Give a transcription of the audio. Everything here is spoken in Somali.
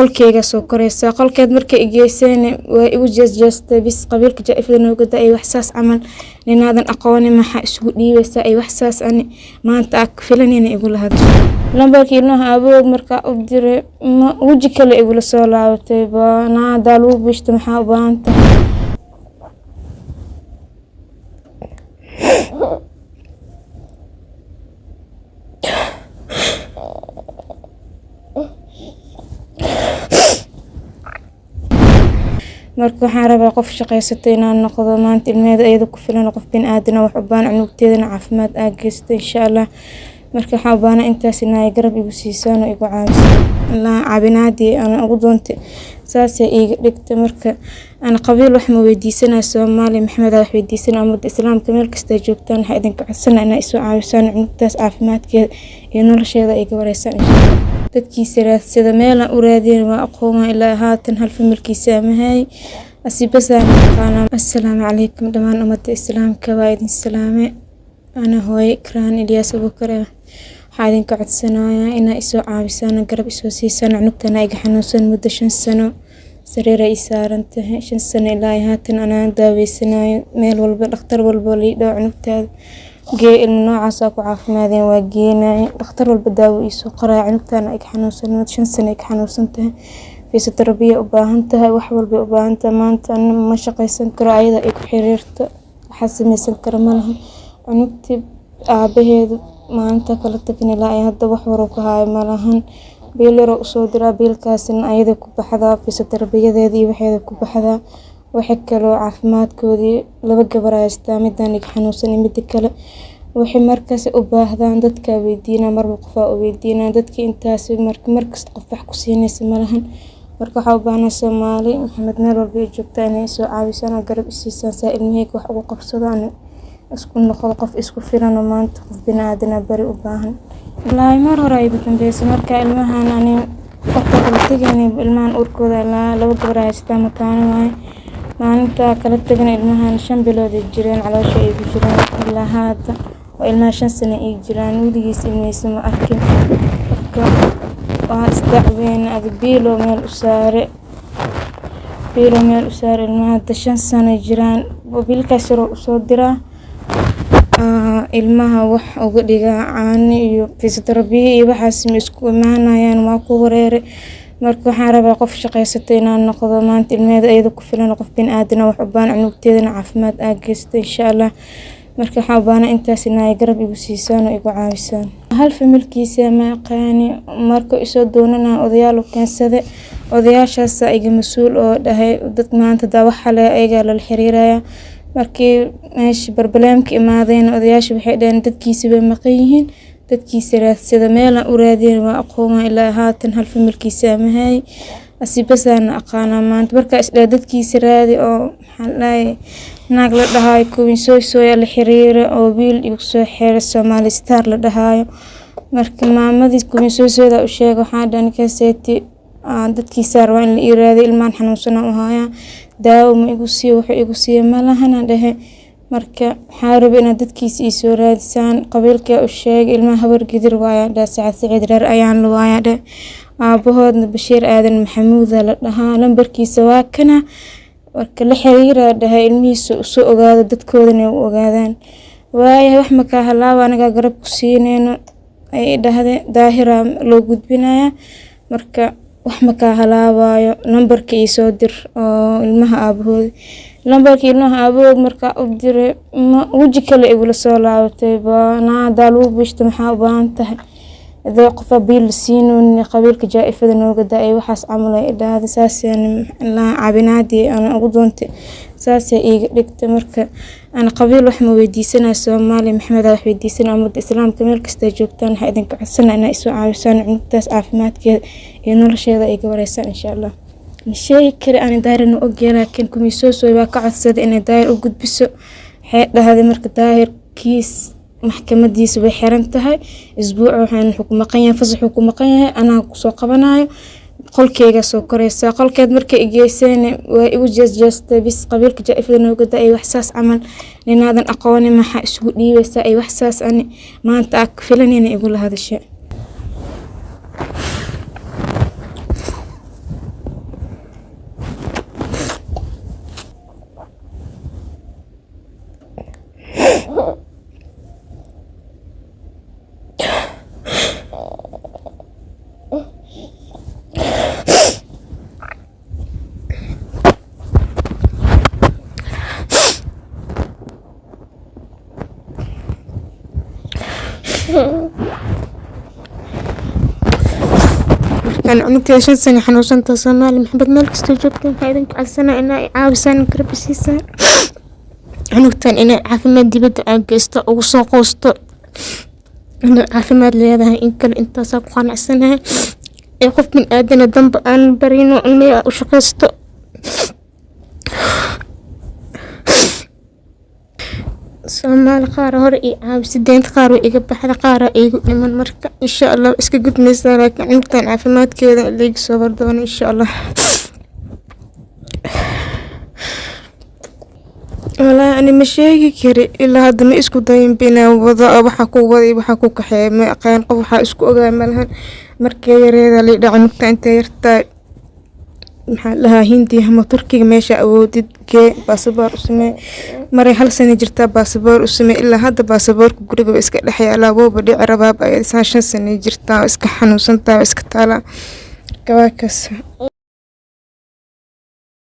qolkeyga soo koreysa qolkeed markay igeyseen way igu jeestay bis qabiilka jaaifada nooga daay wax saas camal ninaadan aqoonin maxaa isugu dhiibaysa ay wax saas ani maanta ak filanina igu lahad lambarkii nooha abood marka u diray waji kale igu la soo laabatay baana daalu bishta maxaa u baahan tahay marka waxaan rabaa qof shaqaysatay inaan noqdo maanta ilmeeda ayada ku filan qof bin aadana wax u baahan cunugteedana caafimaad aa geysto insha Allah marka waxaan u baahan intaas inay garab igu siisaan oo igu caawiso la caabinaadii aan ugu doonto saas ay iga dhigtay marka ana qabiil wax ma weydiisanaa Soomaali Maxamed wax weydiisanaa ummadda islaamka meel kasta joogtaan waxa idin ka codsanaa inay soo caawisaan cunugtaas caafimaadkeeda iyo nolosheeda ay gabaraysan insha Allah dadkiisa raadsada meel u raadiyeen waa aqoon ilaa haatan hal familkiisa amahay asibasaan qana assalaamu calaykum dhamaan ummadda islaamka waa idin salaame ana hooy Ikraan Ilyas Abukar waxaan idin ka codsanayaa inay soo caawisaan garab isoo siisaan cunugtana ay xanuunsan muddo 5 sano sariir ay saaran tahay 5 sano ilaa haatan ana daaweysanayo meel walba dhakhtar walba liidho cunugtaada gee ilmo noocaas ku caafimaadeen waa geenay dhakhtar walba daawo isoo qoray cunugtana ay xanuunsan muddo 5 sano ay xanuunsan tahay fisiotherabiya u baahan tahay wax walba u baahan tahay maanta ma shaqaysan karo ayada ay ku xiriirto waxa samaysan karo malaha cunugti aabaheedu maanta kala tagin ilaa ay hadda wax war ku haay malahan biilaro soo diraa biilkaasna ayada ku baxda fisiotherabiyadeedii waxeeda ku baxda waxa kale caafimaadkoodii laba gabar haystaa midaan ig xanuunsan mid kale waxay markaas u baahdaan dadka weydiina marba qof oo weydiina dadkii intaas markas qof wax ku siinaysa malahan marka waxa u baahnaa Soomaali Maxamed meel walba joogta inay soo caawisaan garab isiisaan saa ilmihii wax ugu qabsadaan isku noqdo qof isku filan oo maanta qof binaadana bari u baahan ilaa mar hore ay dambeysay marka ilmahan ani qofka kala tagay ilmahan urkooda laba gabar haystaa mataana waay maalinta kala tagay ilmahan 5 bilood jireen caloosha ay ku jiraan ilaa hadda oo ilmaha 5 sano ay jiraan wadigiis ilmaysa ma arkin qofka waa isdacweyn biilo meel u saare ilmaha 5 sano jiraan biilkaas u soo diraa ilmaha wax uga dhigaa caani iyo fisiotherabiya iyo waxaas isku imaanayaan waa ku wareere marka waxaan rabaa qof shaqaysatay inaan noqdo maanta ilmeeda ayada ku filan qof bin aadana wax u baahan cunugteedana caafimaad aa geysto insha Allah marka waxaan u baahan intaas inay garab igu siisaan oo igu caawisaan hal familkiisa ma qaani marka isoo doonana odayaal keensade odayaashaas iga mas'uul oo dhahay dad maanta daa wax xale ayaga la xiriiraya markii meesh barbalaamka imaadeen odayaasha waxay dhaheen dadkiisa way maqan yihiin dadkiisa raadsada meel u raadiyeen waa aqoon ilaa haatan hal familkiisa amahay asibasaan aqaana maanta marka isla dadkiisa raadi oo maxay naag la dhahay kuwin soo la xiriir oo wiil igu soo xeer Somali Star la dhahayo marka maamadii kuwin soo u sheegay waxa dhan ka seeti dadkiisa rabaa in la iraado ilmaan xanuunsan oo haya daawo ma igu sii wax igu sii malahana dhahe marka xaarib in dadkiisa ii soo raadisaan qabiilka u sheeg ilmaha habar gidir waaya Saciid reer ayaan la waaya aabahoodna Bashiir Aadan Maxamuud la dhahaa lambarkiisa waa kana marka la xiriira dhahay ilmihiisa soo ogaado dadkoodana u ogaadaan waaya wax ma ka halaawa anaga garab ku siinayno ay dhahdeen daahira loo gudbinaya marka wax ma ka halaawayo lambarkii soo dir oo ilmaha aabahood lambarkii nooha abood marka u diray waji kale igu la soo laabatay baana daalu bishta maxaa u baahan tahay adoo qof biil siinoon qabiilka jaaifada nooga daay waxaas camal ay dhaahday saaseen la caabinaadii aan ugu doontay saas ay iga dhigtay marka ana qabiil wax ma weydiisanaa Soomaali Maxamed wax weydiisanaa ummadda islaamka meel kasta joogtaan waxa idin ka codsanaa inay soo caawisaan cunugtaas caafimaadkeeda iyo nolosheeda ay gabaraysan insha Allah shay kale aan daarin oo ogyahay laakiin kumiisoo waa ka codsaday inay daahir u gudbiso waxay dhahday marka daahir kiis maxkamadiisa way xiran tahay isbuuc waxaan xukuumaqan fasax xukuumaqan ana ku soo qabanayo qolkeyga soo koreysa qolkeed markay igeyseen way igu jeestay bis qabiilka jaaifada nooga daay wax saas camal ninaadan aqoonin maxaa isugu dhiibaysa ay wax saas ani maanta ak filanina igu la hadashay عنك 5 سنة حنوصلت صومالي محمد مالك استوجبتين هايدنك على السنة إنا عاوسان كرب سيسان عنكتان إنا عافماد دبد أجستو أو سوقوستو إنا عافماد لهذا إن كان أنت ساقان عسنة يقف من آدنا ذنب أن برينو إني أشقستو Soomaali qaar hore ii caawisa deynta qaar way iga baxda qaar igu dhiman marka insha Allah iska gudmaysaa laakiin cunugtan caafimaadkeeda liiga soo wardoona insha Allah والله أنا مشاكي كري إلا هذا ما إسكو دايم بينا وضع وحكو وضعي وحكو كحياة ما قان قوحة إسكو أغا مالهن مركي يريد لي دعنوكتا انت يرتا محلها هندي هم تركي ماشي أودي كي باسبور اسمه مري هل سنة جرتا باسبور اسمه إلا هذا باسبور كقولي بإسك لحيا على بو بدي عرباب أي 5 سنة جرتا إسك حنوسنتا إسك تالا كواكس